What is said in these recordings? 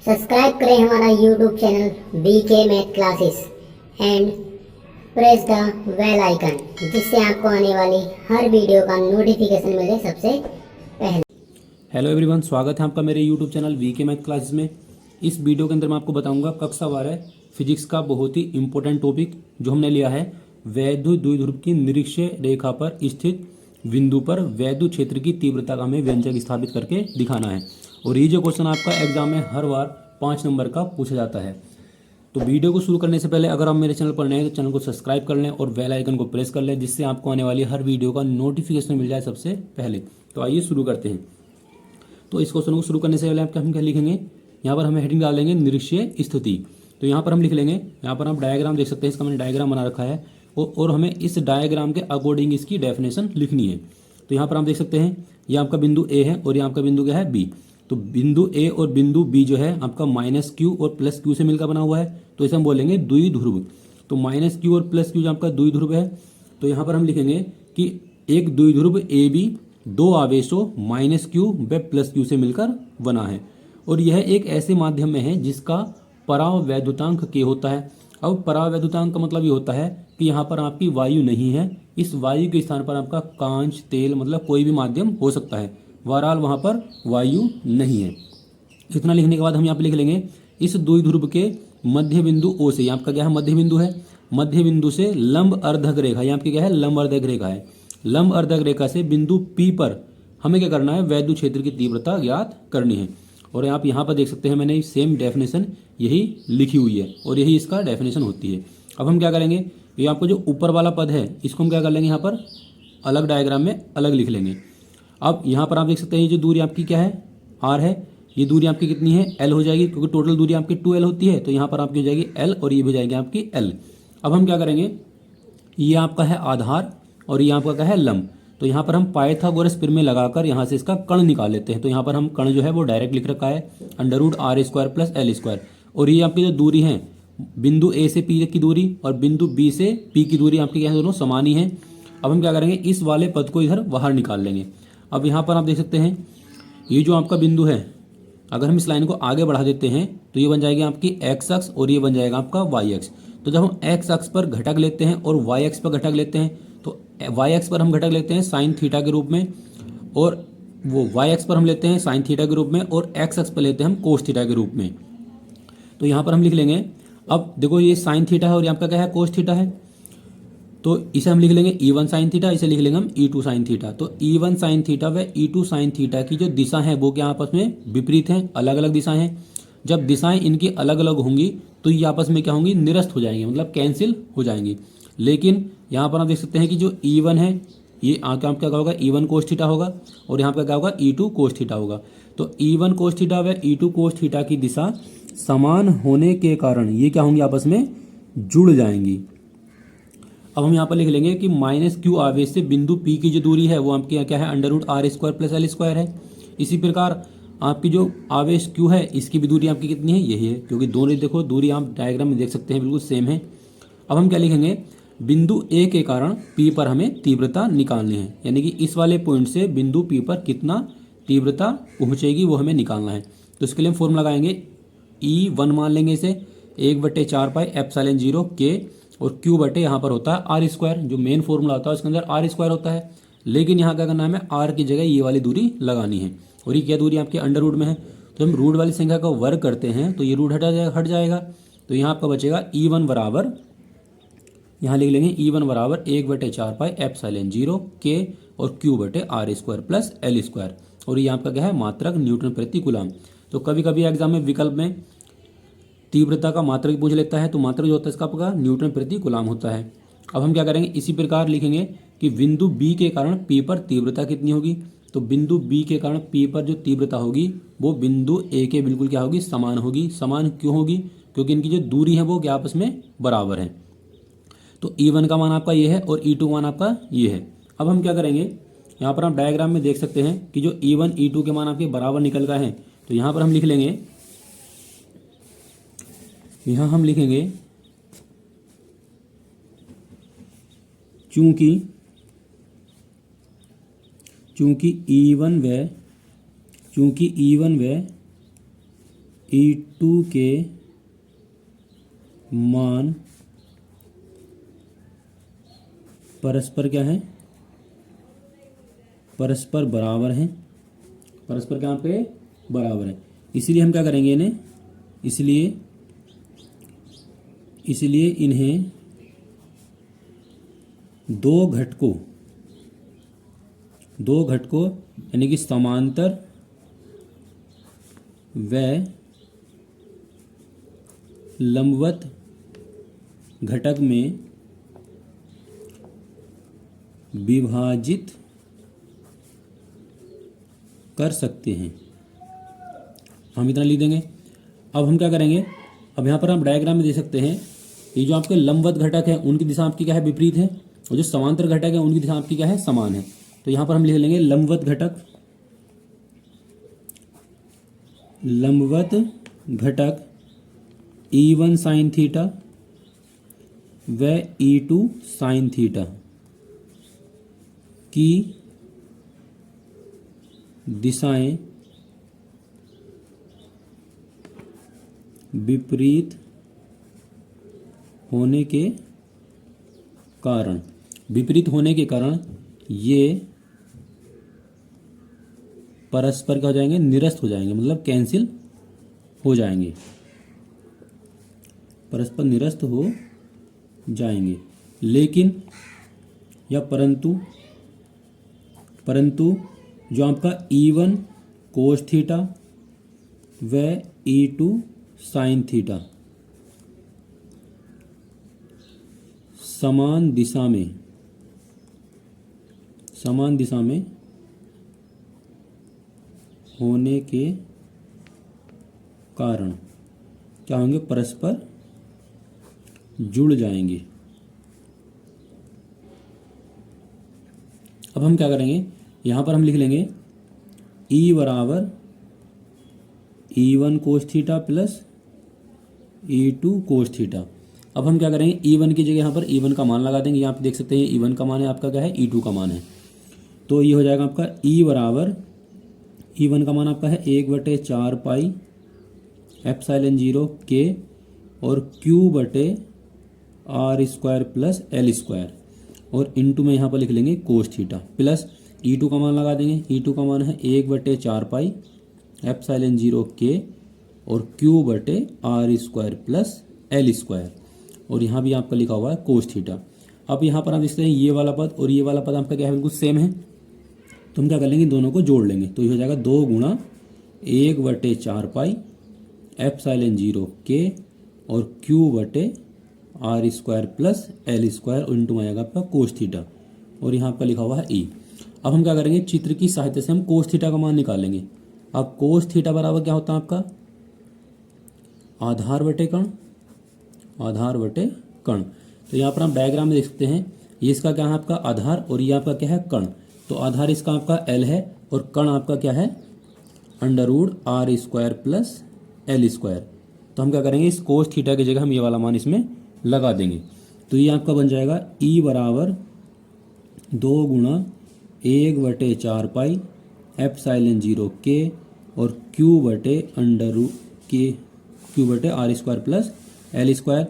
Subscribe करें हमारा YouTube channel BK math classes and press the bell icon, जिससे आपको आने वाली हर वीडियो का नोटिफिकेशन मिले सबसे पहले। हेलो एवरीवन, स्वागत है आपका मेरे YouTube channel BK math classes में। इस वीडियो के अंदर मैं आपको बताऊंगा कक्षा 12 फिजिक्स का बहुत ही इंपॉर्टेंट टॉपिक जो हमने लिया है, वैद्युत द्विध्रुव की निरीक्षीय रेखा पर स्थित बिंदु पर वैद्युत क्षेत्र की तीव्रता का हमें व्यंजक स्थापित करके दिखाना है। और ये जो क्वेश्चन आपका एग्जाम में हर बार 5 नंबर का पूछा जाता है। तो वीडियो को शुरू करने से पहले अगर आप मेरे चैनल पर नए हैं तो चैनल को सब्सक्राइब कर लें और बेल आइकन को प्रेस कर लें, जिससे आपको आने वाली हर वीडियो का नोटिफिकेशन मिल जाए सबसे पहले। तो आइए शुरू करते हैं। तो इस क्वेश्चन को शुरू करने से पहले हम क्या लिखेंगे, यहाँ पर हमें हेडिंग डाल देंगे निरीक्षीय स्थिति। तो यहाँ पर हम लिख लेंगे, यहाँ पर आप डायग्राम देख सकते हैं, इसका मैंने डायग्राम बना रखा है और हमें इस डायग्राम के अकॉर्डिंग इसकी डेफिनेशन लिखनी है। तो यहाँ पर आप देख सकते हैं, ये आपका बिंदु ए है और ये आपका बिंदु क्या है, बी। तो बिंदु ए और बिंदु बी जो है आपका -q और +q से मिलकर बना हुआ है, तो इसे हम बोलेंगे द्विध्रुव। तो -q और +q जो आपका द्विध्रुव है, तो यहाँ पर हम लिखेंगे कि एक द्विध्रुव ए बी दो आवेशों -q व +q से मिलकर बना है और यह एक ऐसे माध्यम में है जिसका परावैद्युतांक k होता है। अब परावैद्युतांक का मतलब ये होता है कि यहाँ पर आपकी वायु नहीं है, इस वायु के स्थान पर आपका कांच, तेल, मतलब कोई भी माध्यम हो सकता है। बहरहाल वहाँ पर वायु नहीं है। इतना लिखने के बाद हम यहाँ पे लिख लेंगे, इस द्विध्रुव के मध्य बिंदु O से, यहाँ आपका क्या है, मध्य बिंदु है, मध्य बिंदु से लंब अर्धक रेखा, यहाँ आपकी क्या है, लंब अर्धक रेखा है। लंब अर्धक रेखा से बिंदु P पर हमें क्या करना है, वैद्युत क्षेत्र की तीव्रता ज्ञात करनी है। और आप यहाँ पर देख सकते हैं, मैंने सेम डेफिनेशन यही लिखी हुई है और यही इसका डेफिनेशन होती है। अब हम क्या करेंगे, ये आपको जो ऊपर वाला पद है इसको हम क्या कर लेंगे, यहाँ पर अलग डायग्राम में अलग लिख लेंगे। अब यहाँ पर आप देख सकते हैं, ये जो दूरी आपकी क्या है, r है, ये दूरी आपकी कितनी है, l हो जाएगी, क्योंकि टोटल दूरी आपकी 2l होती है। तो यहाँ पर आपकी हो जाएगी l और ये भी हो जाएगी आपकी l। अब हम क्या करेंगे, ये आपका है आधार और ये आपका क्या है, लंब। तो यहाँ पर हम पाइथागोरस प्रमेय लगाकर यहाँ से इसका कर्ण निकाल लेते हैं। तो यहाँ पर हम कर्ण जो है वो डायरेक्ट लिख रखा है, √r² + l²। और ये आपकी जो दूरी है, बिंदु ए से पी की दूरी और बिंदु बी से पी की दूरी आपकी क्या है, दोनों समान ही है। अब हम क्या करेंगे, इस वाले पद को इधर बाहर निकाल लेंगे। अब यहाँ पर आप देख सकते हैं, ये जो आपका बिंदु है, अगर हम इस लाइन को आगे बढ़ा देते हैं तो ये बन जाएगी आपकी x अक्ष और ये बन जाएगा आपका y अक्ष। तो जब हम x अक्ष पर घटक लेते हैं और y अक्ष पर घटक लेते हैं, तो y अक्ष पर हम घटक लेते हैं साइन थीटा के रूप में और वो y अक्ष पर हम लेते हैं साइन थीटा के रूप में और x अक्ष पर लेते हैं हम कोस थीटा के रूप में। तो यहाँ पर हम लिख लेंगे, अब देखो ये साइन थीटा है और यहाँ पर क्या है, कोस थीटा है। तो इसे हम लिख लेंगे E1 साइन थीटा, इसे लिख लेंगे हम E2 साइन थीटा। तो E1 साइन थीटा व E2 साइन थीटा की जो दिशा है वो क्या आपस में विपरीत हैं, अलग अलग दिशाएं हैं। जब दिशाएं इनकी अलग अलग होंगी तो ये आपस में क्या होंगी, निरस्त हो जाएंगी, मतलब कैंसिल हो जाएंगी। लेकिन यहाँ पर आप देख सकते हैं कि जो E1 है ये आपका क्या होगा, E1 कोस थीटा होगा और यहाँ पर क्या होगा, E2 कोस थीटा होगा। तो E1 कोस थीटा व E2 कोस थीटा की दिशा समान होने के कारण ये क्या होंगी, आपस में जुड़ जाएंगी। अब हम यहाँ पर लिख लेंगे कि -q आवेश से बिंदु P की जो दूरी है वो आपकी क्या है, √r² + l² है। इसी प्रकार आपकी जो आवेश q है इसकी भी दूरी आपकी कितनी है, यही है, क्योंकि दोनों देखो दूरी आप डायग्राम में देख सकते हैं बिल्कुल सेम है। अब हम क्या लिखेंगे, बिंदु A के कारण P पर हमें तीव्रता निकालनी है, यानी कि इस वाले पॉइंट से बिंदु P पर कितना तीव्रता पहुँचेगी वो हमें निकालना है। तो इसके लिए हम फॉर्मूला लगाएंगे, E1 मान लेंगे इसे 1/4πε0 k और q बटे यहाँ पर होता है r², जो मेन फॉर्मूला होता है उसके अंदर r² होता है। लेकिन यहाँ क्या करना है, हमें r की जगह ये वाली दूरी लगानी है और ये क्या दूरी आपके अंडर रूट में है। तो हम रूट वाली संख्या का वर्ग करते हैं तो ये रूट हट जाएगा। तो यहाँ आपका बचेगा E1 बराबर, यहाँ लिख लेंगे E1 बराबर 1/4πε0 k और q बटे r² + l²। और ये आपका क्या है, मात्रक न्यूटन प्रति कूलम। तो कभी कभी एग्जाम में विकल्प में तीव्रता का मात्रक पूछ लेता है, तो मात्रक जो होता है इसका आपका न्यूटन प्रति कूलम होता है। अब हम क्या करेंगे, इसी प्रकार लिखेंगे कि बिंदु B के कारण P पर तीव्रता कितनी होगी। तो बिंदु B के कारण P पर जो तीव्रता होगी वो बिंदु A के बिल्कुल क्या होगी, समान होगी। समान क्यों होगी, क्योंकि इनकी जो दूरी है वो क्या आपस में बराबर है। तो E1 का मान आपका ये है और E2 मान आपका ये है। अब हम क्या करेंगे, यहाँ पर आप डायग्राम में देख सकते हैं कि जो E1 E2 के मान आपके बराबर निकल गए हैं। तो यहाँ पर हम लिख लेंगे, यहाँ हम लिखेंगे चूंकि E1 व E2 के मान परस्पर क्या है, परस्पर बराबर हैं, परस्पर क्या पे बराबर है। इसलिए हम क्या करेंगे इन्हें, इसलिए इन्हें दो घटकों यानी कि समांतर व लंबवत घटक में विभाजित कर सकते हैं। हम इतना लिख देंगे। अब हम क्या करेंगे, अब यहाँ पर हम डायग्राम में दे सकते हैं, ये जो आपके लंबवत घटक है उनकी दिशा आपकी क्या है, विपरीत है, और जो समांतर घटक है उनकी दिशा आपकी क्या है, समान है। तो यहाँ पर हम लिख लेंगे लंबवत घटक E1 साइन थीटा व E2 साइन थीटा की दिशाएं विपरीत होने के कारण ये परस्पर क्या हो जाएंगे, निरस्त हो जाएंगे, मतलब कैंसिल हो जाएंगे, परस्पर निरस्त हो जाएंगे। लेकिन या परंतु जो आपका E1 कोस थीटा व E2 साइन थीटा समान दिशा में होने के कारण क्या होंगे, परस्पर जुड़ जाएंगे। अब हम क्या करेंगे, यहाँ पर हम लिख लेंगे E बराबर E1 cos theta plus E2 cos theta. अब हम क्या करेंगे, E1 की जगह यहाँ पर E1 का मान लगा देंगे। यहाँ आप देख सकते हैं E1 का मान है आपका क्या है, E2 का मान है। तो ये हो जाएगा आपका E बराबर, E1 का मान आपका है 1/4 पाई एप्सिलॉन 0 K और Q/r² प्लस L², और इनटू में यहाँ पर लिख लेंगे कोस थीटा, प्लस E2 का मान लगा देंगे। E2 का मान है 1/4 पाई एप्सिलॉन 0 K और Q/r² प्लस L², और यहाँ भी आपका लिखा हुआ है कोस थीटा। अब यहाँ पर आप देखते हैं ये वाला पद और ये वाला पद आपका क्या है, बिल्कुल सेम है। तो हम क्या कर लेंगे, दोनों को जोड़ लेंगे। तो ये हो जाएगा 2 गुणा 1/4 पाई एप्सिलॉन 0 K और Q/r² प्लस L² और इंटू में आएगा आपका कोस थीटा, और यहाँ आपका लिखा हुआ है E। अब हम क्या करेंगे, चित्र की सहायता से हम कोस थीटा का मान निकालेंगे। अब कोस थीटा बराबर क्या होता है आपका, आधार बटे कण। तो यहाँ पर हम डायग्राम में देख सकते हैं, ये इसका क्या है आपका आधार और ये आपका क्या है कण। तो आधार इसका आपका L है और कण आपका क्या है, √r² प्लस L²। तो हम क्या करेंगे, इस कोस थीटा की जगह हम ये वाला मान इसमें लगा देंगे। तो ये आपका बन जाएगा E बराबर 2 गुणा 1/4 पाई एप्सिलॉन 0 K और Q/r² प्लस L²,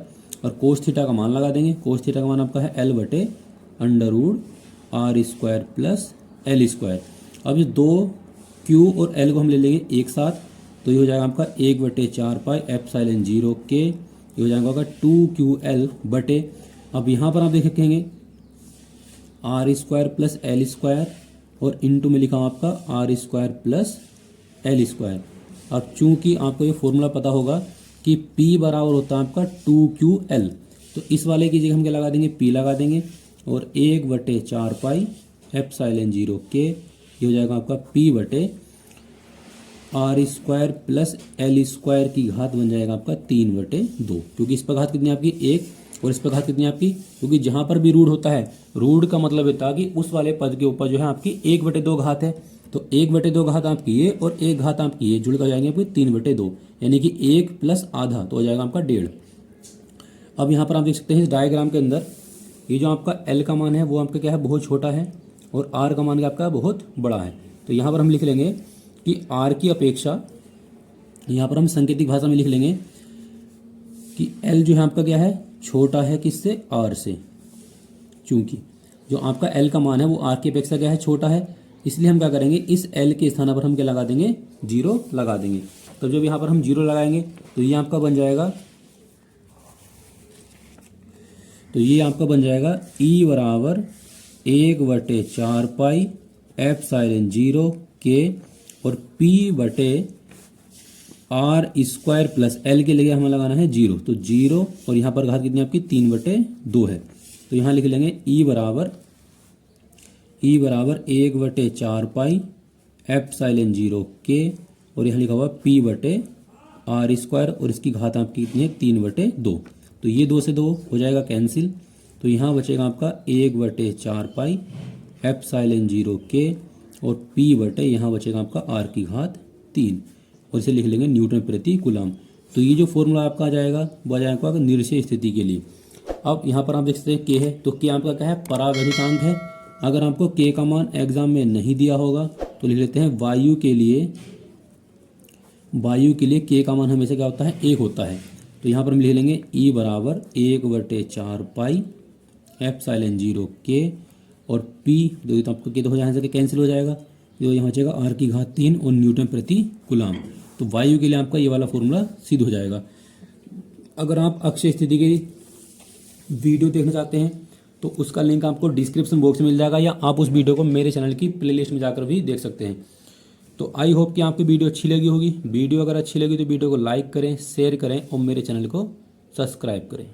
और कोस थीटा का मान लगा देंगे। कोस थीटा का मान आपका है L/√r² प्लस L²। अब ये 2 Q और L को हम ले लेंगे एक साथ, तो ये हो जाएगा आपका 1/4 पाई एप्सिलॉन 0 K, ये हो जाएगा आपका 2QL बटे, अब यहाँ पर आप देखेंगे r² प्लस L² और इनटू में लिखा आपका r² प्लस L²। अब चूंकि आपको ये फॉर्मूला पता होगा कि P बराबर होता है आपका 2QL, तो इस वाले की जगह हम क्या लगा देंगे, P लगा देंगे, और 1/4 पाई एप्सिलॉन 0 K, ये हो जाएगा आपका P/r² प्लस L² की घात बन जाएगा आपका 3/2, क्योंकि इस पर घात कितनी आपकी 1 और इस पर घात कितनी आपकी, क्योंकि जहाँ पर भी रूट होता है, रूट का मतलब होता है कि उस वाले पद के ऊपर जो है आपकी 1/2 घात है। तो 1/2 घात आपकी ये और 1 घात आपकी ये जुड़ कर जाएंगे आपकी 3/2, यानी कि 1 प्लस आधा, तो हो जाएगा आपका 1.5। अब यहाँ पर आप देख सकते हैं इस डायग्राम के अंदर ये जो आपका L का मान है वो आपका क्या है, बहुत छोटा है, और R का मान आपका बहुत बड़ा है। तो यहाँ पर हम लिख लेंगे कि R की अपेक्षा यहाँ पर हम सांकेतिक भाषा में लिख लेंगे कि L जो है आपका क्या है, छोटा है किससे, R से। चूंकि जो आपका L का मान है वो R की अपेक्षा क्या है, छोटा है, इसलिए हम क्या करेंगे, इस L के स्थान पर हम क्या लगा देंगे, 0 लगा देंगे। तो जब यहाँ पर हम 0 लगाएंगे तो ये आपका बन जाएगा, E बराबर 1/4 पाई एप्सिलॉन 0 के और P बटे R स्क्वायर प्लस L के लिए हमें लगाना है 0, तो 0 और यहाँ पर घात कितनी आपकी 3/2 है। तो यहाँ लिख लेंगे E बराबर 1/4 पाई एप्सिलॉन 0 के और यहाँ लिखा हुआ P बटे R स्क्वायर और इसकी घात आपकी कितनी है, 3/2। तो ये 2 से 2 हो जाएगा कैंसिल, तो यहाँ बचेगा आपका 1/4 पाई एप्सिलॉन 0 के और P बटे यहाँ बचेगा आपका R की घात 3 और इसे लिख लेंगे न्यूटन प्रति कूलम। तो ये जो फॉर्मूला आपका आ जाएगा वो आ जाएगा आपका निरसीय स्थिति के लिए। अब यहाँ पर आप देख सकते हैं K है, तो K आपका क्या है, परावैद्युतांक है। अगर आपको K का मान एग्जाम में नहीं दिया होगा तो लिख लेते हैं वायु के लिए K का मान हमेशा क्या होता है, 1 होता है। तो यहाँ पर हम लिख लेंगे E बराबर 1/4 पाई एप्सिलॉन 0 के और P जो तो आपको K तो हो यहाँ से कैंसिल हो जाएगा, जो यहाँ बचेगा R की घात 3 और न्यूटन प्रति कूलम। तो वायु के लिए आपका ये वाला फॉर्मूला सिद्ध हो जाएगा। अगर आप अक्षय स्थिति की वीडियो देखना चाहते हैं तो उसका लिंक आपको डिस्क्रिप्शन बॉक्स में मिल जाएगा, या आप उस वीडियो को मेरे चैनल की प्लेलिस्ट में जाकर भी देख सकते हैं। तो आई होप कि आपकी वीडियो अच्छी लगी होगी। वीडियो अगर अच्छी लगी तो वीडियो को लाइक करें, शेयर करें और मेरे चैनल को सब्सक्राइब करें।